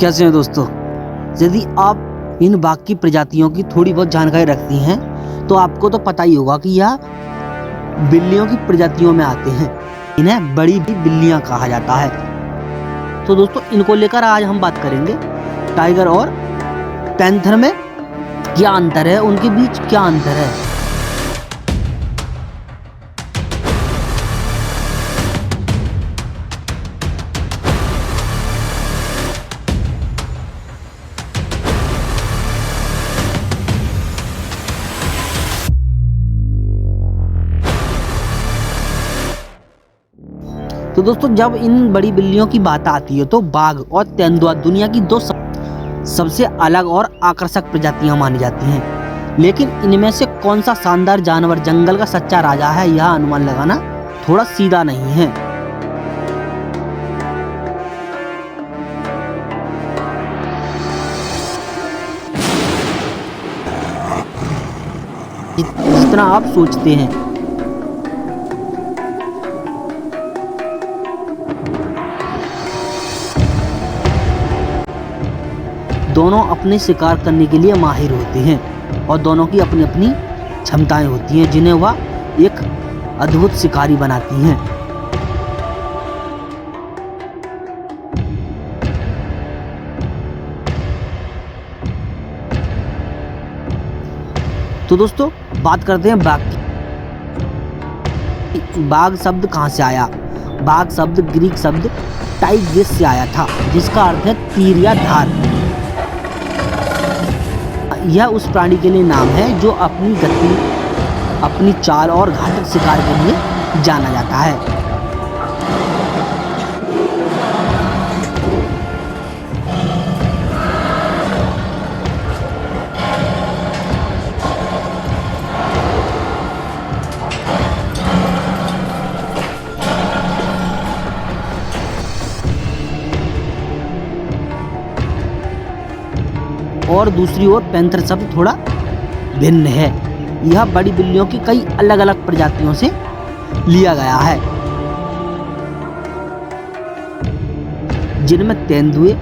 कैसे हैं दोस्तों। यदि आप इन बाघ की प्रजातियों की थोड़ी बहुत जानकारी रखती हैं तो आपको तो पता ही होगा कि यह बिल्लियों की प्रजातियों में आते हैं। इन्हें बड़ी भी बिल्लियां कहा जाता है। तो दोस्तों इनको लेकर आज हम बात करेंगे टाइगर और पैंथर में क्या अंतर है, उनके बीच क्या अंतर है। तो दोस्तों जब इन बड़ी बिल्लियों की बात आती है तो बाघ और तेंदुआ दुनिया की दो सबसे अलग और आकर्षक प्रजातियां मानी जाती हैं। लेकिन इनमें से कौन सा शानदार जानवर जंगल का सच्चा राजा है, यह अनुमान लगाना थोड़ा सीधा नहीं है। जितना आप सोचते हैं। दोनों अपने शिकार करने के लिए माहिर होते हैं और दोनों की अपनी अपनी क्षमताएं होती हैं जिन्हें वह एक अद्भुत शिकारी बनाती हैं। तो दोस्तों बात करते हैं बाघ की। बाघ शब्द कहां से आया? बाघ शब्द ग्रीक शब्द टाइग्रिस से आया था, जिसका अर्थ है तीर या धार। यह उस प्राणी के लिए नाम है जो अपनी गति, अपनी चाल और घातक शिकार के लिए जाना जाता है। और दूसरी ओर पैंथर शब्द थोड़ा भिन्न है। यह बड़ी बिल्लियों की कई अलग अलग प्रजातियों से लिया गया है, जिनमें तेंदुए,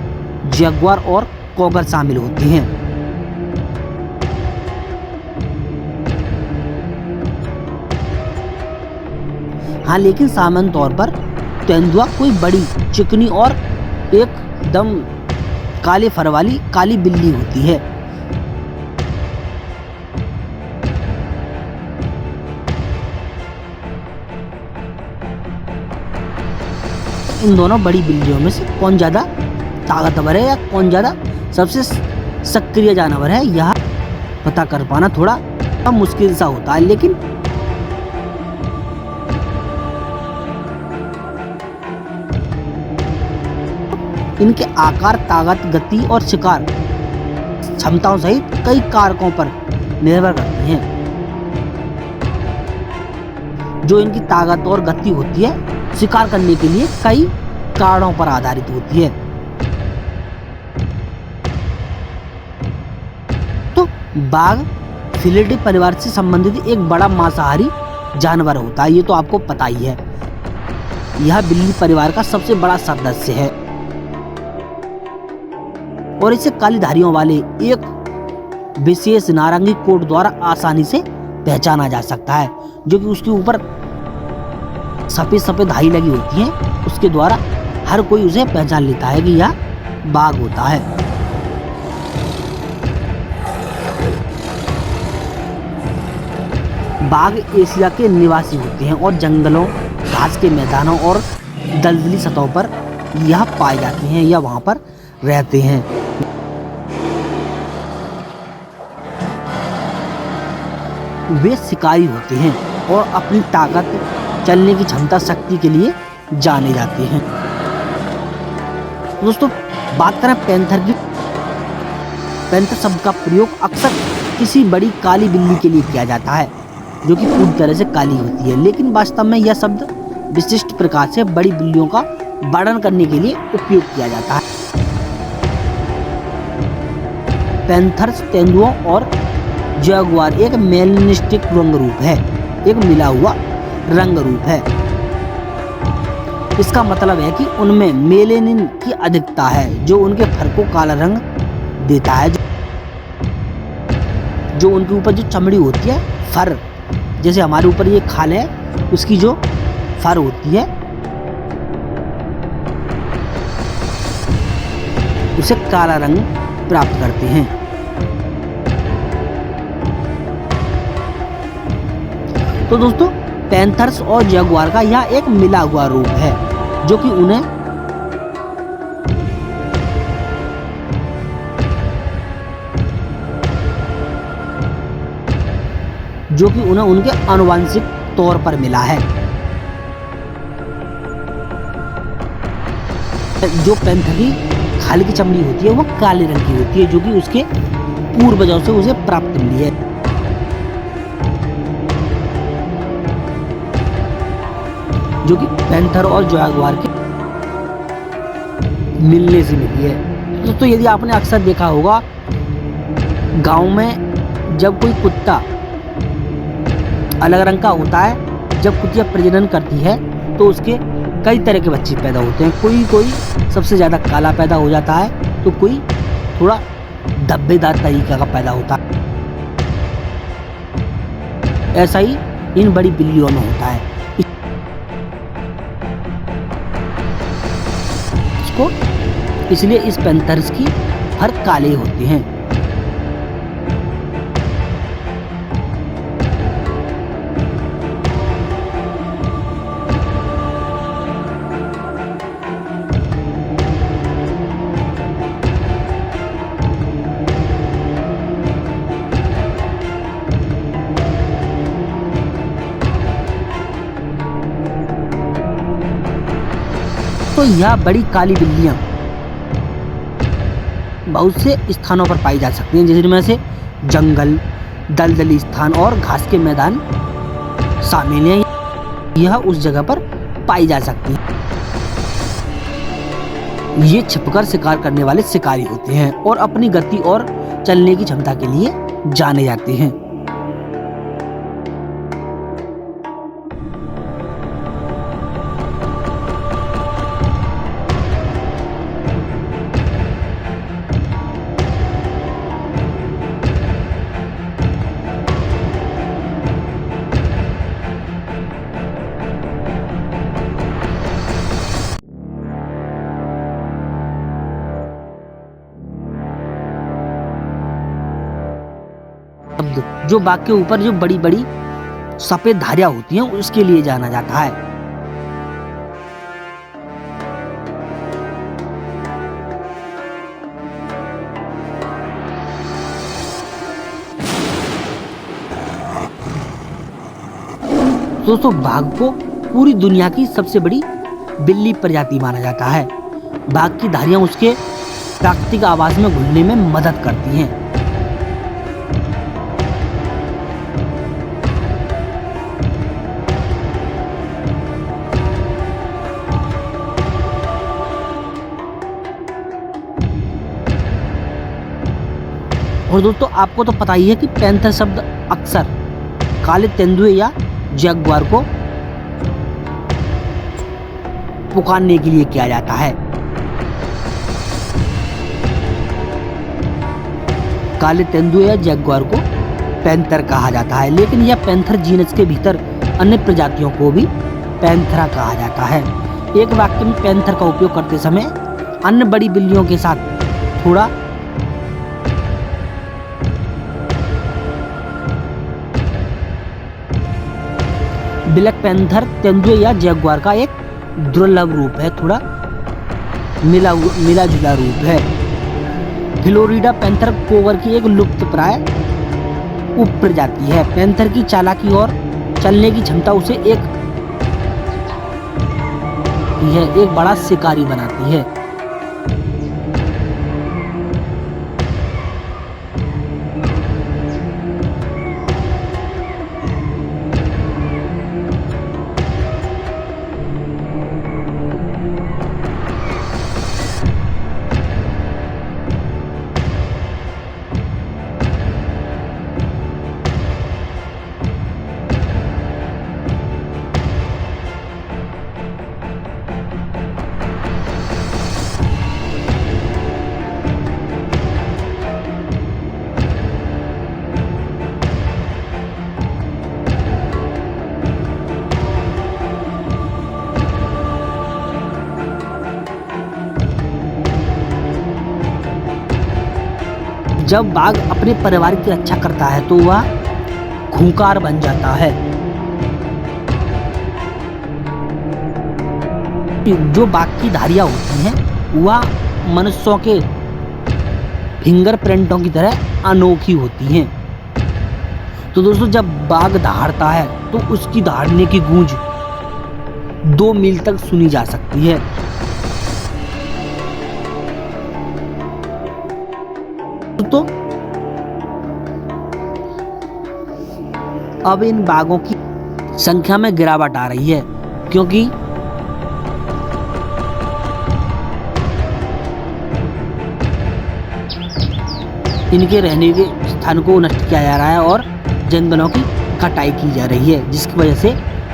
जगुआर और कॉगर शामिल होते हैं। हाँ, लेकिन सामान्य तौर पर तेंदुआ कोई बड़ी, चिकनी और एकदम काले फर वाली काली बिल्ली होती है। इन दोनों बड़ी बिल्लियों में से कौन ज्यादा ताकतवर है या कौन ज्यादा सबसे सक्रिय जानवर है, यह पता कर पाना थोड़ा मुश्किल सा होता है। लेकिन इनके आकार, ताकत, गति और शिकार क्षमताओं सहित कई कारकों पर निर्भर करती हैं। जो इनकी ताकत और गति होती है शिकार करने के लिए कई कारणों पर आधारित होती है। तो बाघ फेलिडी परिवार से संबंधित एक बड़ा मांसाहारी जानवर होता है, ये तो आपको पता ही है। यह बिल्ली परिवार का सबसे बड़ा सदस्य है और इसे काली धारियों वाले एक विशेष नारंगी कोट द्वारा आसानी से पहचाना जा सकता है, जो कि उसके ऊपर सफेद सफेद धारी लगी होती है। उसके द्वारा हर कोई उसे पहचान लेता है कि यह बाघ होता है। बाघ एशिया के निवासी होते हैं और जंगलों, घास के मैदानों और दलदली सतहों पर यह पाए जाते हैं या वहां पर रहते हैं। वे शिकारी होते हैं और अपनी ताकत, चलने की क्षमता, शक्ति के लिए जाने जाते हैं। दोस्तों बात करें पैंथर की। पैंथर शब्द का प्रयोग अक्सर किसी बड़ी काली बिल्ली के लिए किया जाता है जो कि पूरी तरह से काली होती है, लेकिन वास्तव में यह शब्द विशिष्ट प्रकार से बड़ी बिल्लियों का वर्णन करने के लिए उपयोग किया जाता है। पैंथर्स, तेंदुओं और जगुआर एक मेलनिस्टिक रंग रूप है, एक मिला हुआ रंग रूप है। इसका मतलब है कि उनमें मेलेनिन की अधिकता है, जो उनके फर को काला रंग देता है। जो उनके ऊपर जो चमड़ी होती है, फर, जैसे हमारे ऊपर ये खाल है, उसकी जो फर होती है उसे काला रंग प्राप्त करते हैं। तो दोस्तों, पैंथर्स और जगुआर का यह एक मिला हुआ रूप है, जो कि उन्हें उनके आनुवंशिक तौर पर मिला है। जो पैंथर की खाल की चमड़ी होती है वह काले रंग की होती है, जो कि उसके पूर्वजों से उसे प्राप्त मिली है, जो कि पैंथर और जगुआर के मिलने से मिली है। दोस्तों, यदि आपने अक्सर देखा होगा, गांव में जब कोई कुत्ता अलग रंग का होता है, जब कुतिया प्रजनन करती है तो उसके कई तरह के बच्चे पैदा होते हैं। कोई सबसे ज़्यादा काला पैदा हो जाता है, तो कोई थोड़ा धब्बेदार तरीका का पैदा होता है। ऐसा ही इन बड़ी बिल्लियों में होता है। इसलिए इस पैंथर्स की फर काले होते हैं। तो यह बड़ी काली बिल्लियां बहुत से स्थानों पर पाई जा सकती हैं, जिनमें से जंगल, दलदली स्थान और घास के मैदान शामिल हैं। यह उस जगह पर पाई जा सकती है। ये छिपकर शिकार करने वाले शिकारी होते हैं और अपनी गति और चलने की क्षमता के लिए जाने जाते हैं। जो बाघ के ऊपर जो बड़ी बड़ी सफेद धारियां होती हैं, उसके लिए जाना जाता है। दोस्तों, बाघ को पूरी दुनिया की सबसे बड़ी बिल्ली प्रजाति माना जाता है। बाघ की धारियां उसके प्राकृतिक आवास में घुलने में मदद करती हैं। और दोस्तों, आपको तो पता ही है कि पैंथर शब्द अक्सर काले तेंदुए या जगुआर को पुकारने के लिए किया जाता है। काले तेंदुए या जगुआर को पैंथर कहा जाता है, लेकिन यह पैंथर जीनस के भीतर अन्य प्रजातियों को भी पैंथरा कहा जाता है। एक वाक्य में पैंथर का उपयोग करते समय अन्य बड़ी बिल्लियों के साथ थोड़ा ब्लैक पैंथर तेंदुए या जगुआर का एक दुर्लभ रूप है, थोड़ा मिला जुला रूप है। फ्लोरिडा पैंथर कोवर की एक लुप्तप्राय उप प्रजाति है। पैंथर की चालाकी और चलने की क्षमता उसे एक बड़ा शिकारी बनाती है। जब बाघ अपने परिवार की रक्षा करता है तो वह खूंखार बन जाता है। जो बाघ की धारियां होती हैं वह मनुष्यों के फिंगरप्रिंटों की तरह अनोखी होती हैं। तो दोस्तों जब बाघ दहाड़ता है तो उसकी दहाड़ने की गूंज 2 मील तक सुनी जा सकती है। तो अब इन बाघों की संख्या में गिरावट आ रही है क्योंकि इनके रहने के स्थान को नष्ट किया जा रहा है और जंगलों की कटाई की जा रही है, जिसकी वजह से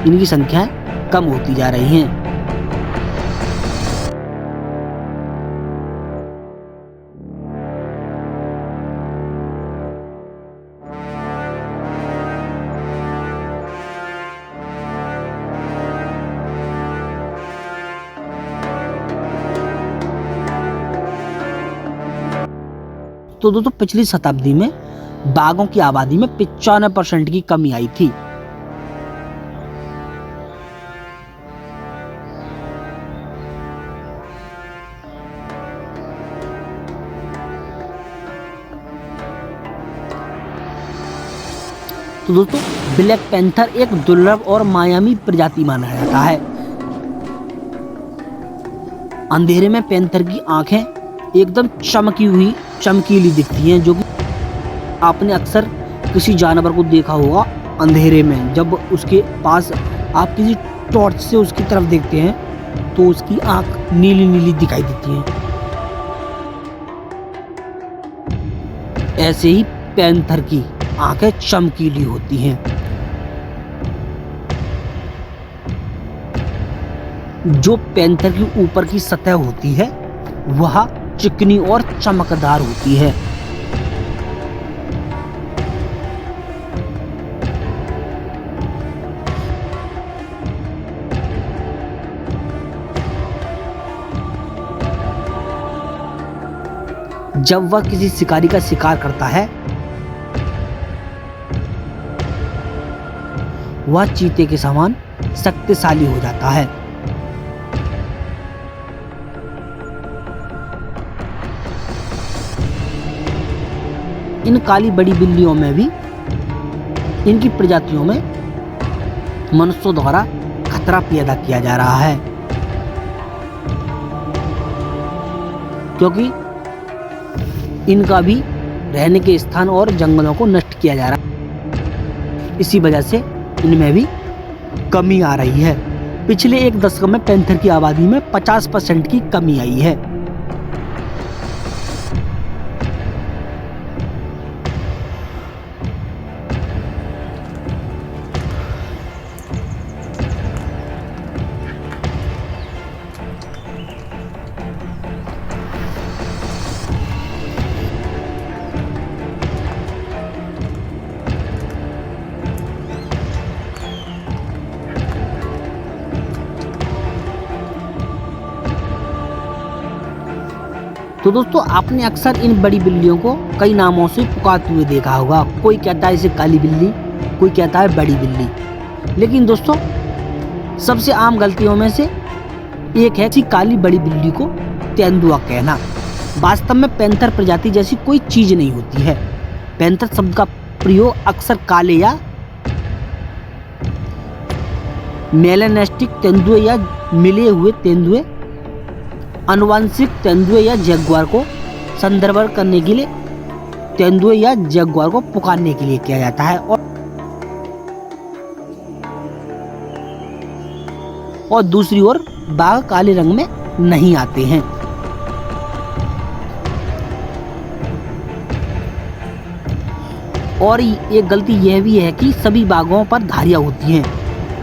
इनकी संख्या कम होती जा रही हैं। तो दोस्तों पिछली शताब्दी में बाघों की आबादी में 95% की कमी आई थी। तो दोस्तों ब्लैक पैंथर एक दुर्लभ और मायावी प्रजाति माना जाता है। अंधेरे में पैंथर की आंखें एकदम चमकीली दिखती हैं, जो कि आपने अक्सर किसी जानवर को देखा होगा अंधेरे में। जब उसके पास आप किसी टॉर्च से उसकी तरफ देखते हैं तो उसकी आंख नीली नीली दिखाई देती है। ऐसे ही पैंथर की आंखें चमकीली होती हैं। जो पैंथर की ऊपर की सतह होती है वह चिकनी और चमकदार होती है। जब वह किसी शिकारी का शिकार करता है वह चीते के समान शक्तिशाली हो जाता है। इन काली बड़ी बिल्लियों में भी इनकी प्रजातियों में मनुष्यों द्वारा खतरा पैदा किया जा रहा है, क्योंकि इनका भी रहने के स्थान और जंगलों को नष्ट किया जा रहा है। इसी वजह से इनमें भी कमी आ रही है। पिछले 1 दशक में पैंथर की आबादी में 50% की कमी आई है। तो दोस्तों आपने अक्सर इन बड़ी बिल्लियों को कई नामों से पुकारते हुए देखा होगा। कोई कहता है इसे काली बिल्ली, कोई कहता है बड़ी बिल्ली। लेकिन दोस्तों सबसे आम गलतियों में से एक है कि काली बड़ी बिल्ली को तेंदुआ कहना। वास्तव में पैंथर प्रजाति जैसी कोई चीज नहीं होती है। पैंथर शब्द का प्रयोग अक्सर काले या मेलानेस्टिक तेंदुए या मिले हुए तेंदुए, आनुवंशिक तेंदुए या जगुआर को संदर्भ करने के लिए तेंदुए या जगुआर को पुकारने के लिए किया जाता है। और दूसरी ओर बाघ काले रंग में नहीं आते हैं। और एक गलती यह भी है कि सभी बाघों पर धारियां होती हैं।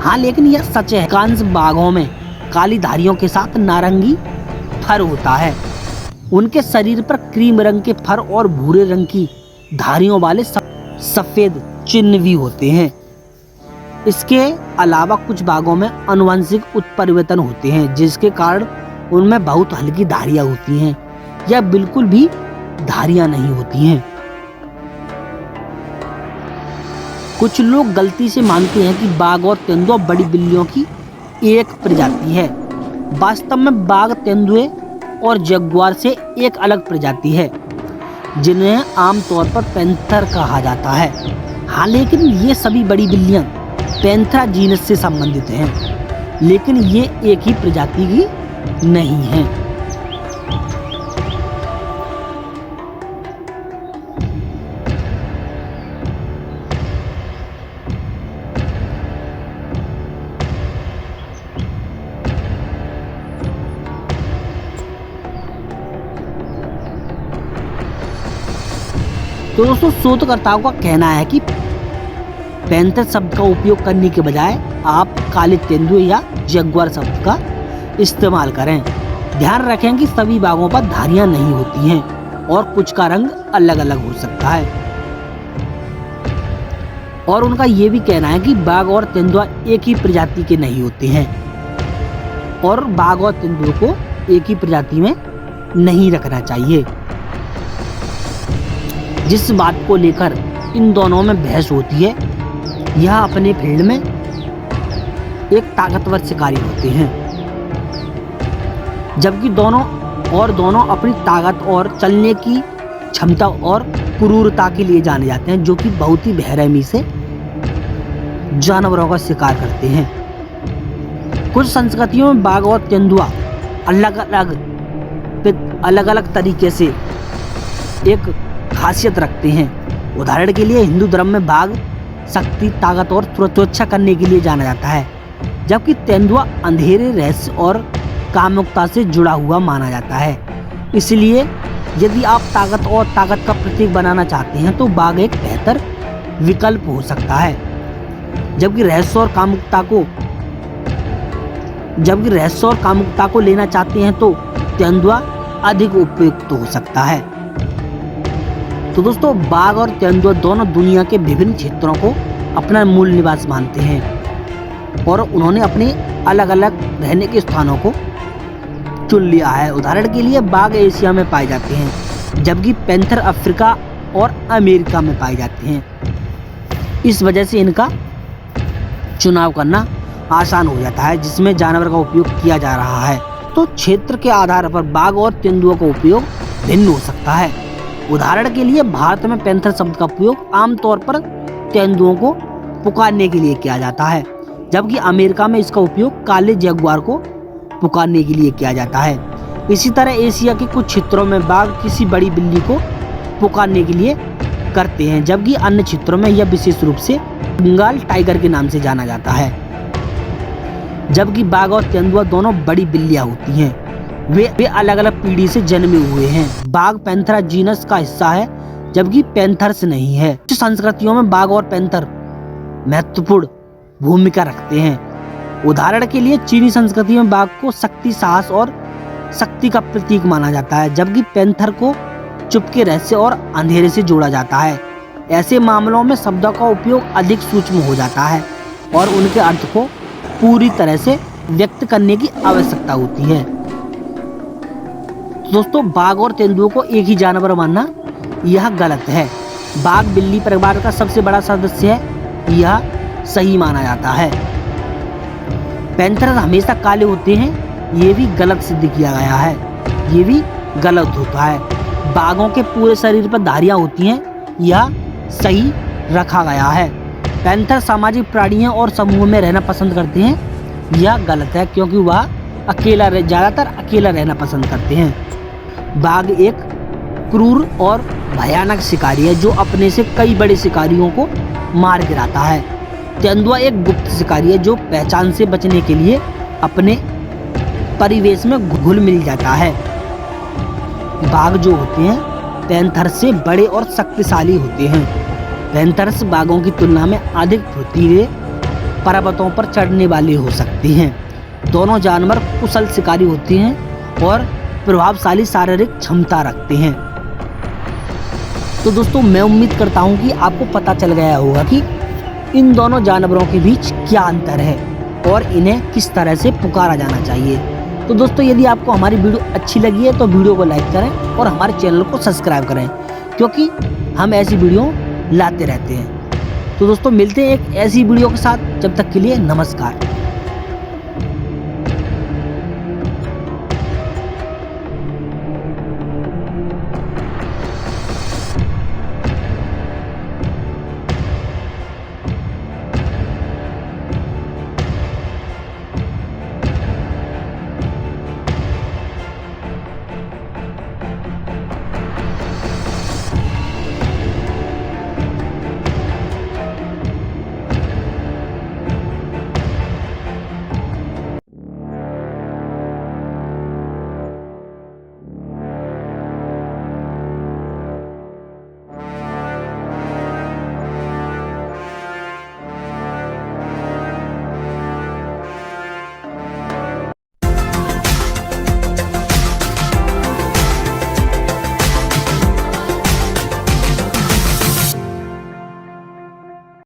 हाँ, लेकिन यह सच है, अधिकांश बाघों में काली धारियों के साथ नारंगी फर होता है। उनके शरीर पर क्रीम रंग के फर और भूरे रंग की धारियों वाले सफेद चिन्ह भी होते हैं। इसके अलावा कुछ बाघों में आनुवंशिक उत्परिवर्तन होते हैं, जिसके कारण उनमें बहुत हल्की धारियां होती हैं या बिल्कुल भी धारियां नहीं होती हैं। कुछ लोग गलती से मानते हैं कि बाघ और तेंदुआ बड़ी बिल्लियों की एक प्रजाति है। वास्तव में बाघ तेंदुए और जगुआर से एक अलग प्रजाति है, जिन्हें आमतौर पर पैंथर कहा जाता है। हाँ, लेकिन ये सभी बड़ी बिल्लियां पैंथरा जीनस से संबंधित हैं, लेकिन ये एक ही प्रजाति की नहीं हैं। तो दोस्तों, शोधकर्ताओं का कहना है कि पैंथर शब्द का उपयोग करने के बजाय आप काले तेंदुए या जगुआर शब्द का इस्तेमाल करें। ध्यान रखें कि सभी बाघों पर धारियां नहीं होती हैं और कुछ का रंग अलग अलग हो सकता है। और उनका ये भी कहना है कि बाघ और तेंदुआ एक ही प्रजाति के नहीं होते हैं और बाघ और तेंदुए को एक ही प्रजाति में नहीं रखना चाहिए। जिस बात को लेकर इन दोनों में बहस होती है, यह अपने फील्ड में एक ताकतवर शिकारी होते हैं, जबकि दोनों अपनी ताकत और चलने की क्षमता और क्रूरता के लिए जाने जाते हैं, जो कि बहुत ही बेरहमी से जानवरों का शिकार करते हैं। कुछ संस्कृतियों में बाघ और तेंदुआ अलग अलग तरीके से एक खासियत रखते हैं। उदाहरण के लिए हिंदू धर्म में बाघ शक्ति, ताकत और सुरक्षा करने के लिए जाना जाता है, जबकि तेंदुआ अंधेरे, रहस्य और कामुकता से जुड़ा हुआ माना जाता है। इसलिए यदि आप ताकत का प्रतीक बनाना चाहते हैं तो बाघ एक बेहतर विकल्प हो सकता है, जबकि रहस्य और कामुकता को लेना चाहते हैं तो तेंदुआ अधिक उपयुक्त हो सकता है। तो दोस्तों, बाघ और तेंदुआ दोनों दुनिया के विभिन्न क्षेत्रों को अपना मूल निवास मानते हैं और उन्होंने अपने अलग अलग रहने के स्थानों को चुन लिया है। उदाहरण के लिए बाघ एशिया में पाए जाते हैं, जबकि पैंथर अफ्रीका और अमेरिका में पाए जाते हैं। इस वजह से इनका चुनाव करना आसान हो जाता है, जिसमें जानवर का उपयोग किया जा रहा है। तो क्षेत्र के आधार पर बाघ और तेंदुआ का उपयोग भिन्न हो सकता है। उदाहरण के लिए भारत में पैंथर शब्द का उपयोग आमतौर पर तेंदुओं को पुकारने के लिए किया जाता है, जबकि अमेरिका में इसका उपयोग काले जगुआर को पुकारने के लिए किया जाता है। इसी तरह एशिया के कुछ क्षेत्रों में बाघ किसी बड़ी बिल्ली को पुकारने के लिए करते हैं, जबकि अन्य क्षेत्रों में यह विशेष रूप से बंगाल टाइगर के नाम से जाना जाता है। जबकि बाघ और तेंदुआ दोनों बड़ी बिल्लियां होती हैं, वे अलग अलग पीढ़ी से जन्मे हुए हैं। बाघ पैंथरा जीनस का हिस्सा है, जबकि पैंथर्स नहीं है। कुछ संस्कृतियों में बाघ और पैंथर महत्वपूर्ण भूमिका रखते हैं। उदाहरण के लिए चीनी संस्कृति में बाघ को शक्ति, साहस और शक्ति का प्रतीक माना जाता है, जबकि पैंथर को चुपके, रहस्य और अंधेरे से जोड़ा जाता है। ऐसे मामलों में शब्दों का उपयोग अधिक सूक्ष्म हो जाता है और उनके अर्थ को पूरी तरह से व्यक्त करने की आवश्यकता होती है। दोस्तों, बाघ और तेंदुए को एक ही जानवर मानना यह गलत है। बाघ बिल्ली परिवार का सबसे बड़ा सदस्य है, यह सही माना जाता है। पैंथर हमेशा काले होते हैं, ये भी गलत सिद्ध किया गया है, ये भी गलत होता है। बाघों के पूरे शरीर पर धारियां होती हैं, यह सही रखा गया है। पैंथर सामाजिक प्राणी हैं और समूह में रहना पसंद करते हैं, यह गलत है, क्योंकि वह ज़्यादातर अकेला रहना पसंद करते हैं। बाघ एक क्रूर और भयानक शिकारी है, जो अपने से कई बड़े शिकारियों को मार गिराता है। तेंदुआ एक गुप्त शिकारी है, जो पहचान से बचने के लिए अपने परिवेश में घुल मिल जाता है। बाघ जो होते हैं पैंथर से बड़े और शक्तिशाली होते हैं। पैंथर्स बाघों की तुलना में अधिक फुर्तीले, पर्वतों पर चढ़ने वाले हो सकते हैं। दोनों जानवर कुशल शिकारी होते हैं और प्रभावशाली शारीरिक क्षमता रखते हैं। तो दोस्तों, मैं उम्मीद करता हूं कि आपको पता चल गया होगा कि इन दोनों जानवरों के बीच क्या अंतर है और इन्हें किस तरह से पुकारा जाना चाहिए। तो दोस्तों, यदि आपको हमारी वीडियो अच्छी लगी है तो वीडियो को लाइक करें और हमारे चैनल को सब्सक्राइब करें, क्योंकि हम ऐसी वीडियो लाते रहते हैं। तो दोस्तों मिलते हैं एक ऐसी वीडियो के साथ, जब तक के लिए नमस्कार।